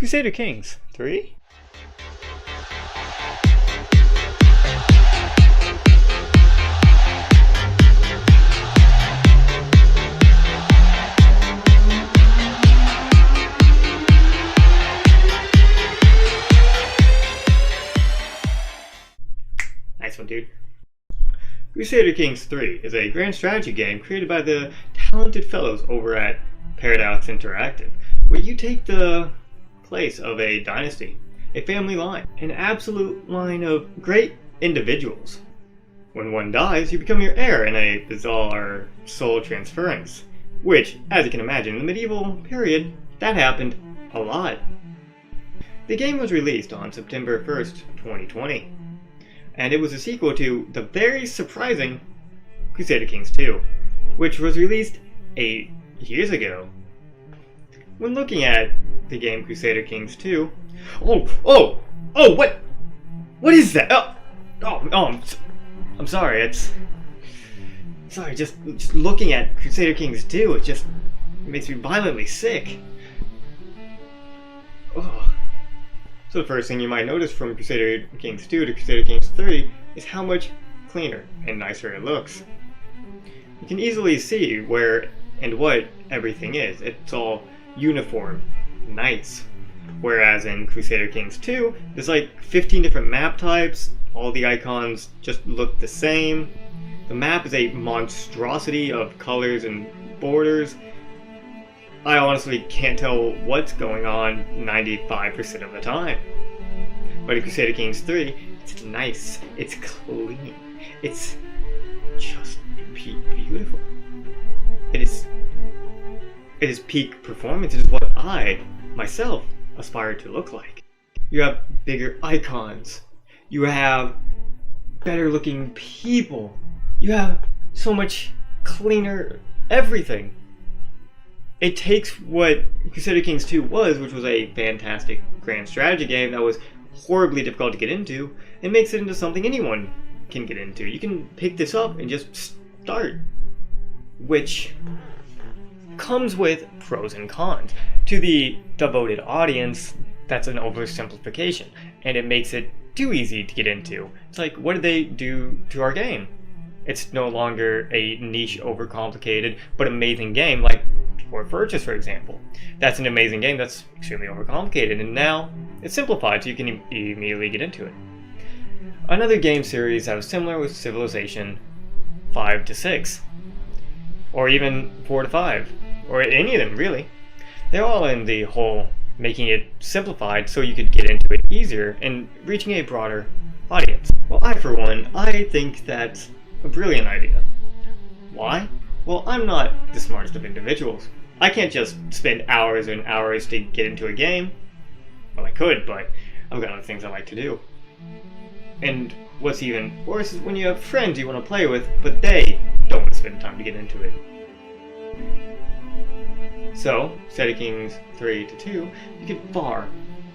Crusader Kings 3? Nice one, dude. Crusader Kings 3 is a grand strategy game created by the talented fellows over at Paradox Interactive, where you take the place of a dynasty, a family line, an absolute line of great individuals. When one dies, you become your heir in a bizarre soul transference, which, as you can imagine, in the medieval period, that happened a lot. The game was released on September 1st, 2020, and it was a sequel to the very surprising Crusader Kings 2, which was released 8 years ago. When looking at the game Crusader Kings 2, what is that? I'm sorry. Just looking at Crusader Kings 2, it just makes me violently sick. Oh. So the first thing you might notice from Crusader Kings 2 to Crusader Kings 3 is how much cleaner and nicer it looks. You can easily see where and what everything is. It's all uniform, nice. Whereas in Crusader Kings 2, there's like 15 different map types, all the icons just look the same. The map is a monstrosity of colors and borders. I honestly can't tell what's going on 95% of the time. But in Crusader Kings 3, it's nice, it's clean, it's just beautiful. It is peak performance. It is what I, myself, aspire to look like. You have bigger icons. You have better looking people. You have so much cleaner everything. It takes what Crusader Kings 2 was, which was a fantastic grand strategy game that was horribly difficult to get into, and makes it into something anyone can get into. You can pick this up and just start, which comes with pros and cons. To the devoted audience, that's an oversimplification, and it makes it too easy to get into. It's like, what did they do to our game? It's no longer a niche, overcomplicated, but amazing game like Fort Fortress, for example. That's an amazing game that's extremely overcomplicated, and now it's simplified so you can immediately get into it. Another game series that was similar was Civilization 5 to 6, or even 4 to 5, or any of them really. They're all in the whole making it simplified so you could get into it easier and reaching a broader audience. Well, for one, I think that's a brilliant idea. Why? Well, I'm not the smartest of individuals. I can't just spend hours and hours to get into a game. Well, I could, but I've got other things I like to do. And what's even worse is when you have friends you want to play with, but they don't want to spend time to get into it. So, Crusader Kings 3 to 2, you could far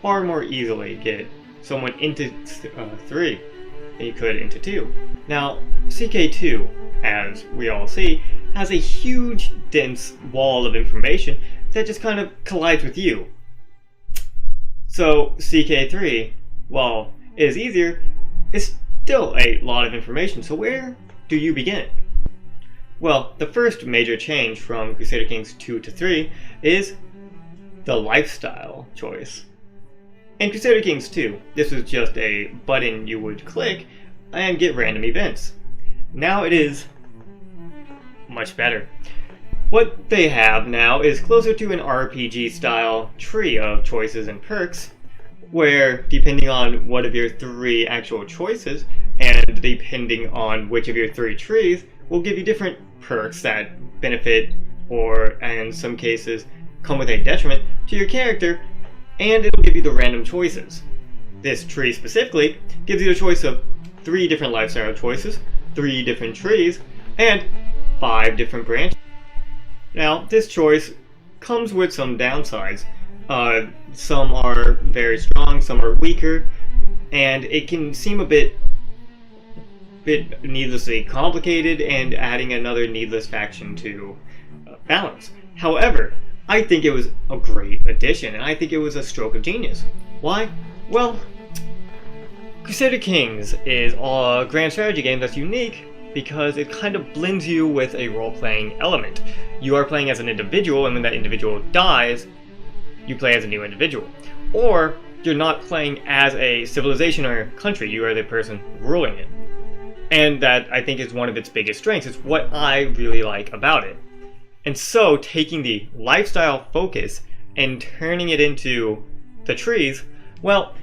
more easily get someone into 3 than you could into 2. Now, CK2, as we all see, has a huge, dense wall of information that just kind of collides with you. So, CK3, while it is easier, is still a lot of information, so where do you begin? Well, the first major change from Crusader Kings 2 to 3 is the lifestyle choice. In Crusader Kings 2, this was just a button you would click and get random events. Now it is much better. What they have now is closer to an RPG style tree of choices and perks, where depending on one of your 3 actual choices, and depending on which of your 3 trees, will give you different perks that benefit, or in some cases come with a detriment to your character, and it'll give you the random choices. This tree specifically gives you a choice of 3 different lifestyle choices, 3 different trees, and 5 different branches. Now, this choice comes with some downsides. Some are very strong, some are weaker, and it can seem a bit needlessly complicated and adding another needless faction to balance. However, I think it was a great addition, and I think it was a stroke of genius. Why? Well, Crusader Kings is a grand strategy game that's unique because it kind of blends you with a role-playing element. You are playing as an individual, and when that individual dies, you play as a new individual. Or, you're not playing as a civilization or country, you are the person ruling it. And that, I think, is one of its biggest strengths. It's what I really like about it. And so, taking the lifestyle focus and turning it into the trees, well,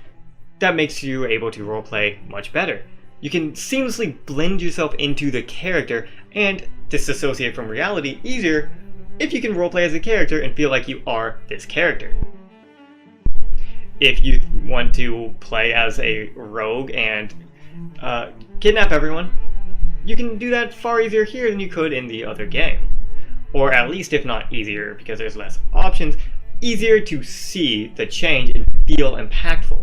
that makes you able to roleplay much better. You can seamlessly blend yourself into the character and disassociate from reality easier if you can roleplay as a character and feel like you are this character. If you want to play as a rogue and kidnap everyone, you can do that far easier here than you could in the other game. Or at least, if not easier, because there's less options, easier to see the change and feel impactful.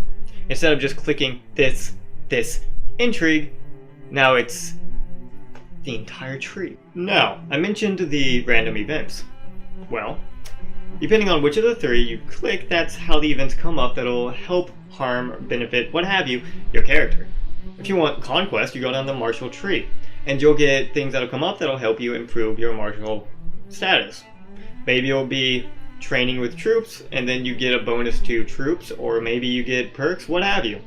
Instead of just clicking this intrigue, now it's the entire tree. Now, I mentioned the random events. Well, depending on which of the three you click, that's how the events come up that'll help, harm, benefit, what have you, your character. If you want conquest, you go down the martial tree, and you'll get things that'll come up that'll help you improve your martial status. Maybe you'll be training with troops, and then you get a bonus to troops, or maybe you get perks, what have you.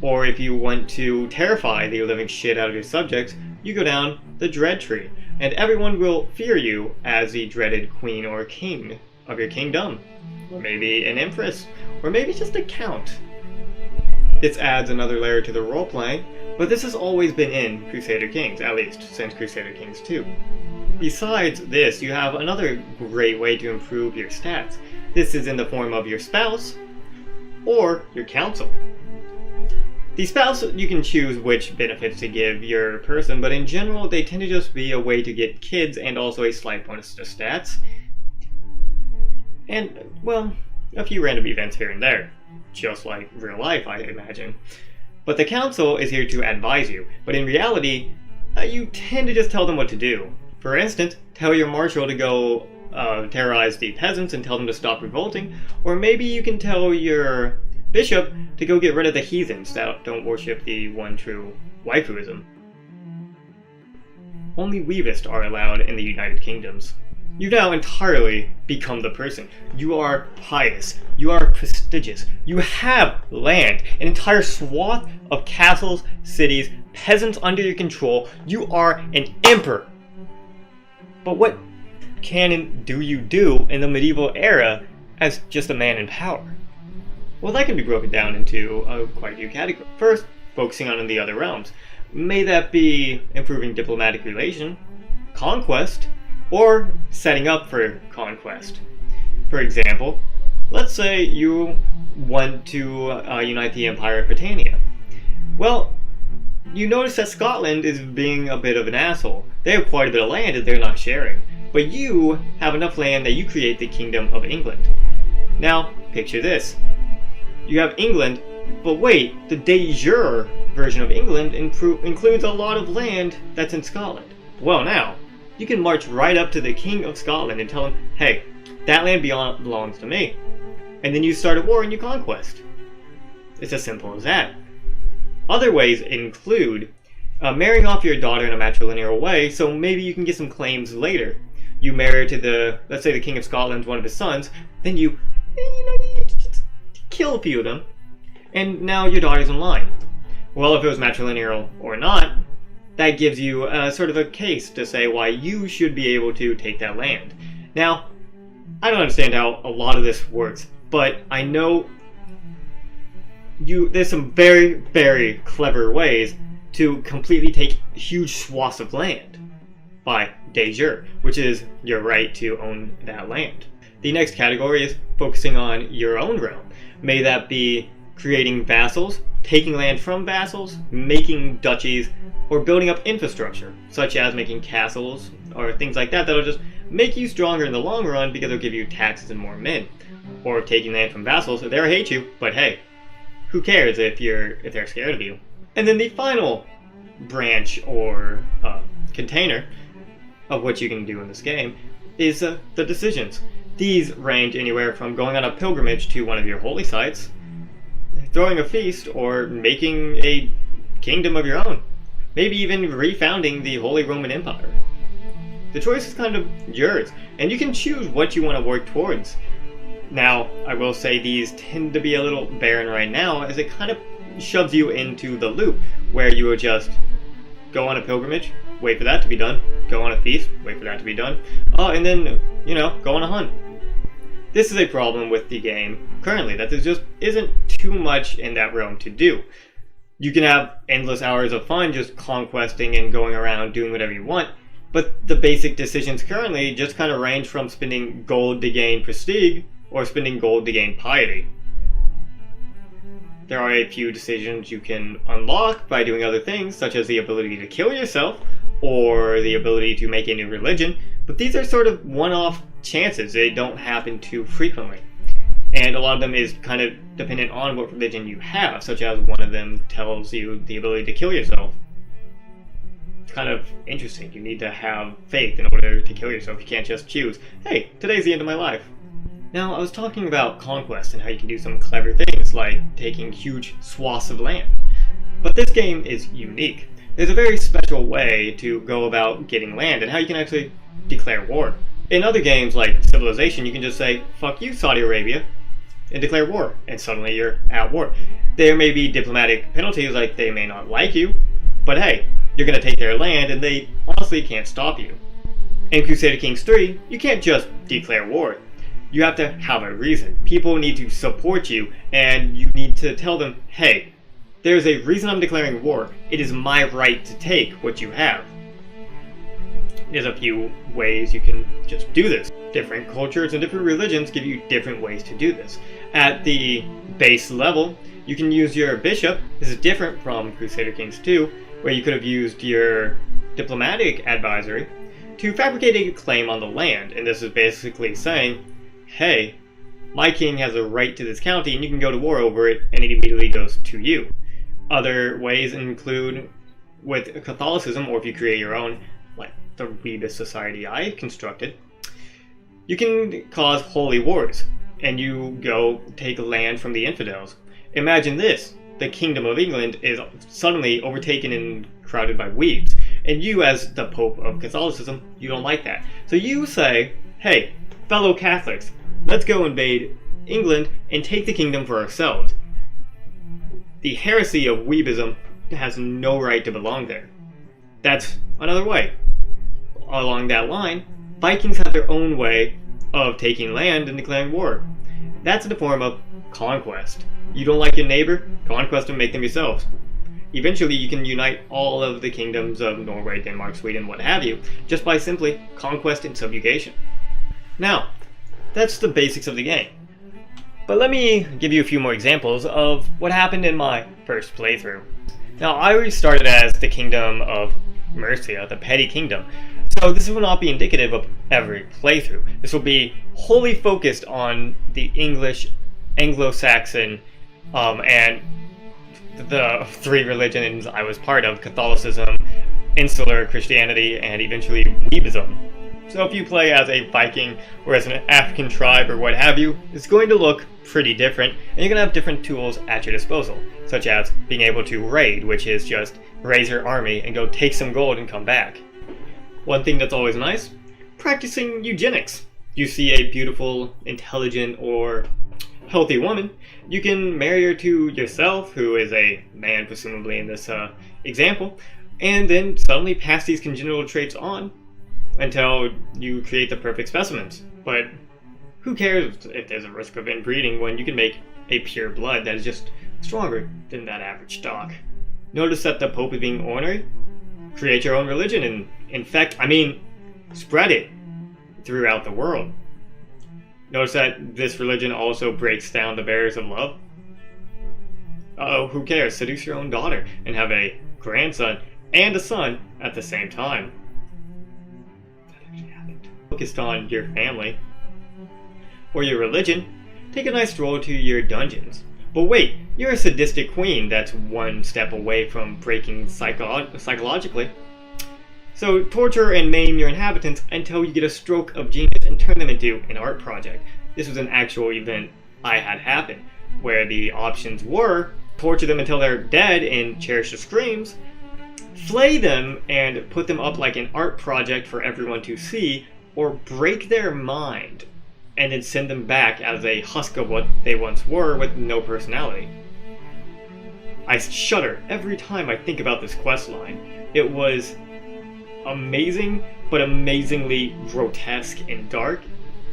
Or if you want to terrify the living shit out of your subjects, you go down the dread tree, and everyone will fear you as the dreaded queen or king of your kingdom. Or maybe an empress, or maybe just a count. This adds another layer to the roleplay, but this has always been in Crusader Kings, at least since Crusader Kings 2. Besides this, you have another great way to improve your stats. This is in the form of your spouse, or your council. The spouse, you can choose which benefits to give your person, but in general, they tend to just be a way to get kids and also a slight bonus to stats. And, well, a few random events here and there. Just like real life, I imagine. But the council is here to advise you, but in reality, you tend to just tell them what to do. For instance, tell your marshal to go terrorize the peasants and tell them to stop revolting, or maybe you can tell your bishop to go get rid of the heathens that don't worship the one true waifuism. Only weebists are allowed in the United Kingdoms. You've now entirely become the person. You are pious. You are prestigious. You have land, an entire swath of castles, cities, peasants under your control. You are an emperor. But what can and do you do in the medieval era as just a man in power? Well, that can be broken down into quite a few categories. First, focusing on the other realms. May that be improving diplomatic relation, conquest, or setting up for conquest. For example, let's say you want to unite the Empire of Britannia. Well, you notice that Scotland is being a bit of an asshole. They have quite a bit of land that they're not sharing, but you have enough land that you create the Kingdom of England. Now, picture this. You have England, but wait, the de jure version of England includes a lot of land that's in Scotland. Well now, you can march right up to the King of Scotland and tell him, hey, that land belongs to me. And then you start a war and you conquest. It's as simple as that. Other ways include marrying off your daughter in a matrilineal way, so maybe you can get some claims later. You marry her to let's say the King of Scotland's one of his sons, then you just kill a few of them, and now your daughter's in line. Well, if it was matrilineal or not, that gives you sort of a case to say why you should be able to take that land. Now, I don't understand how a lot of this works, but I know there's some very, very clever ways to completely take huge swaths of land by de jure, which is your right to own that land. The next category is focusing on your own realm. May that be creating vassals, taking land from vassals, making duchies, or building up infrastructure, such as making castles or things like that that'll just make you stronger in the long run because it'll give you taxes and more men. Or taking land from vassals, so they'll hate you, but hey, who cares if they're scared of you? And then the final branch or container of what you can do in this game is the decisions. These range anywhere from going on a pilgrimage to one of your holy sites, throwing a feast, or making a kingdom of your own. Maybe even refounding the Holy Roman Empire. The choice is kind of yours, and you can choose what you want to work towards. Now, I will say these tend to be a little barren right now, as it kind of shoves you into the loop, where you will just go on a pilgrimage, wait for that to be done, go on a feast, wait for that to be done, and then, go on a hunt. This is a problem with the game currently, that there just isn't too much in that realm to do. You can have endless hours of fun just conquesting and going around doing whatever you want, but the basic decisions currently just kind of range from spending gold to gain prestige or spending gold to gain piety. There are a few decisions you can unlock by doing other things, such as the ability to kill yourself or the ability to make a new religion, but these are sort of one-off chances. They don't happen too frequently. And a lot of them is kind of dependent on what religion you have, such as one of them tells you the ability to kill yourself. It's kind of interesting. You need to have faith in order to kill yourself. You can't just choose, hey, today's the end of my life. Now, I was talking about conquest and how you can do some clever things, like taking huge swaths of land. But this game is unique. There's a very special way to go about getting land and how you can actually declare war. In other games like Civilization, you can just say, fuck you, Saudi Arabia, and declare war, and suddenly you're at war. There may be diplomatic penalties, like they may not like you, but hey, you're going to take their land and they honestly can't stop you. In Crusader Kings 3, you can't just declare war. You have to have a reason. People need to support you, and you need to tell them, hey, there's a reason I'm declaring war. It is my right to take what you have. There's a few ways you can just do this. Different cultures and different religions give you different ways to do this. At the base level, you can use your bishop. This is different from Crusader Kings 2, where you could have used your diplomatic advisory to fabricate a claim on the land. And this is basically saying, hey, my king has a right to this county and you can go to war over it, and it immediately goes to you. Other ways include with Catholicism, or if you create your own, like the weebist society I constructed, you can cause holy wars, and you go take land from the infidels. Imagine this, the Kingdom of England is suddenly overtaken and crowded by weebs, and you as the Pope of Catholicism, you don't like that. So you say, hey, fellow Catholics, let's go invade England and take the kingdom for ourselves. The heresy of weebism has no right to belong there. That's another way. Along that line, Vikings have their own way of taking land and declaring war. That's in the form of conquest. You don't like your neighbor? Conquest and make them yourselves. Eventually you can unite all of the kingdoms of Norway, Denmark, Sweden, what have you, just by simply conquest and subjugation. Now, that's the basics of the game. But let me give you a few more examples of what happened in my first playthrough. Now, I started as the Kingdom of Mercia, the Petty Kingdom, so this will not be indicative of every playthrough. This will be wholly focused on the English, Anglo-Saxon, and the three religions I was part of, Catholicism, Insular Christianity, and eventually Weebism. So if you play as a Viking or as an African tribe or what have you, it's going to look pretty different, and you're going to have different tools at your disposal, such as being able to raid, which is just raise your army and go take some gold and come back. One thing that's always nice, practicing eugenics. You see a beautiful, intelligent, or healthy woman, you can marry her to yourself, who is a man presumably in this example, and then suddenly pass these congenital traits on until you create the perfect specimens. But who cares if there's a risk of inbreeding when you can make a pure blood that is just stronger than that average stock. Notice that the Pope is being ornery. Create your own religion and spread it throughout the world. Notice that this religion also breaks down the barriers of love. Who cares? Seduce your own daughter and have a grandson and a son at the same time. Focused on your family or your religion, take a nice stroll to your dungeons. But wait, you're a sadistic queen that's one step away from breaking psychologically. So torture and maim your inhabitants until you get a stroke of genius and turn them into an art project. This was an actual event I had happen, where the options were torture them until they're dead and cherish the screams, flay them and put them up like an art project for everyone to see, or break their mind and then send them back as a husk of what they once were with no personality. I shudder every time I think about this quest line. It was amazing, but amazingly grotesque and dark.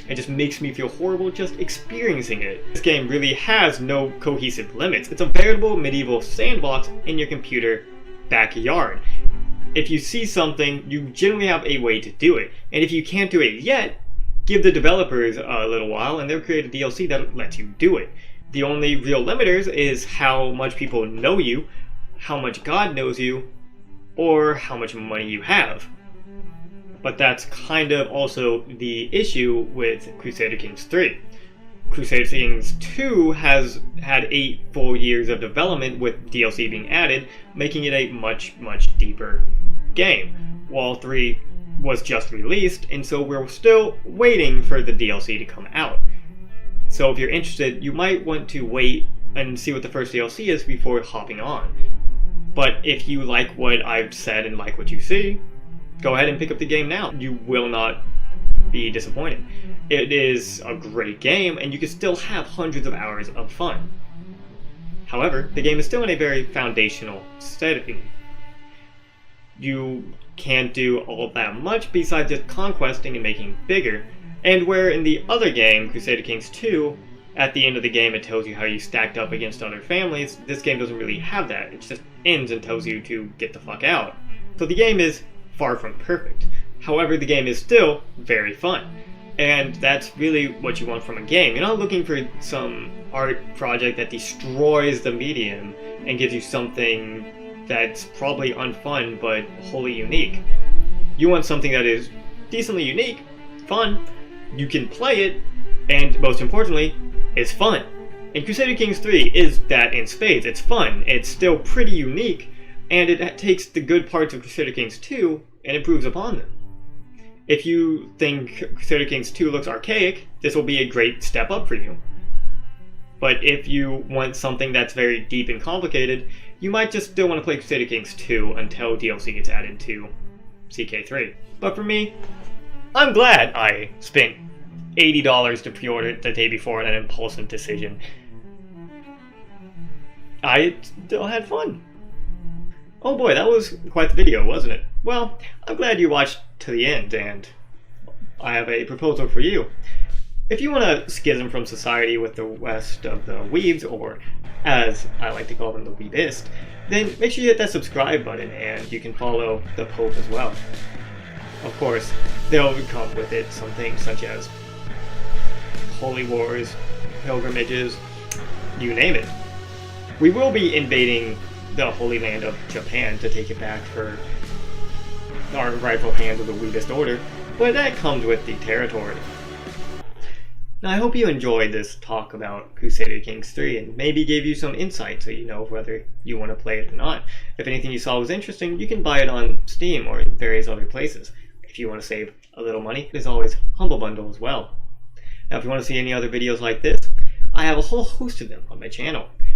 It just makes me feel horrible just experiencing it. This game really has no cohesive limits. It's a veritable medieval sandbox in your computer backyard. If you see something, you generally have a way to do it. And if you can't do it yet, give the developers a little while and they'll create a DLC that lets you do it. The only real limiters is how much people know you, how much God knows you, or how much money you have. But that's kind of also the issue with Crusader Kings 3. Crusader Kings 2 has had 8 full years of development with DLC being added, making it a much, much deeper game, while 3 was just released, and so we're still waiting for the DLC to come out. So if you're interested, you might want to wait and see what the first DLC is before hopping on. But if you like what I've said and like what you see, go ahead and pick up the game now. You will not be disappointed. It is a great game, and you can still have hundreds of hours of fun. However, the game is still in a very foundational setting. You can't do all that much besides just conquesting and making bigger. And where in the other game, Crusader Kings 2, at the end of the game it tells you how you stacked up against other families, this game doesn't really have that. It just ends and tells you to get the fuck out. So the game is far from perfect. However, the game is still very fun. And that's really what you want from a game. You're not looking for some art project that destroys the medium and gives you something that's probably unfun but wholly unique. You want something that is decently unique, fun, you can play it, and most importantly, it's fun. And Crusader Kings 3 is that in spades. It's fun, it's still pretty unique, and it takes the good parts of Crusader Kings 2 and improves upon them. If you think Crusader Kings 2 looks archaic, this will be a great step up for you. But if you want something that's very deep and complicated, you might just still want to play Crusader Kings 2 until DLC gets added to CK3. But for me, I'm glad I spent $80 to pre-order it the day before an impulsive decision. I still had fun. Oh boy, that was quite the video, wasn't it? Well, I'm glad you watched to the end, and I have a proposal for you. If you want to schism from society with the rest of the weebs, or as I like to call them, the weebist, then make sure you hit that subscribe button, and you can follow the Pope as well. Of course, they'll come with it some things such as holy wars, pilgrimages, you name it. We will be invading the Holy Land of Japan to take it back for our rightful hands of the weebist order, but that comes with the territory. Now, I hope you enjoyed this talk about Crusader Kings 3 and maybe gave you some insight so you know whether you want to play it or not. If anything you saw was interesting, you can buy it on Steam or various other places. If you want to save a little money, there's always Humble Bundle as well. Now, if you want to see any other videos like this, I have a whole host of them on my channel.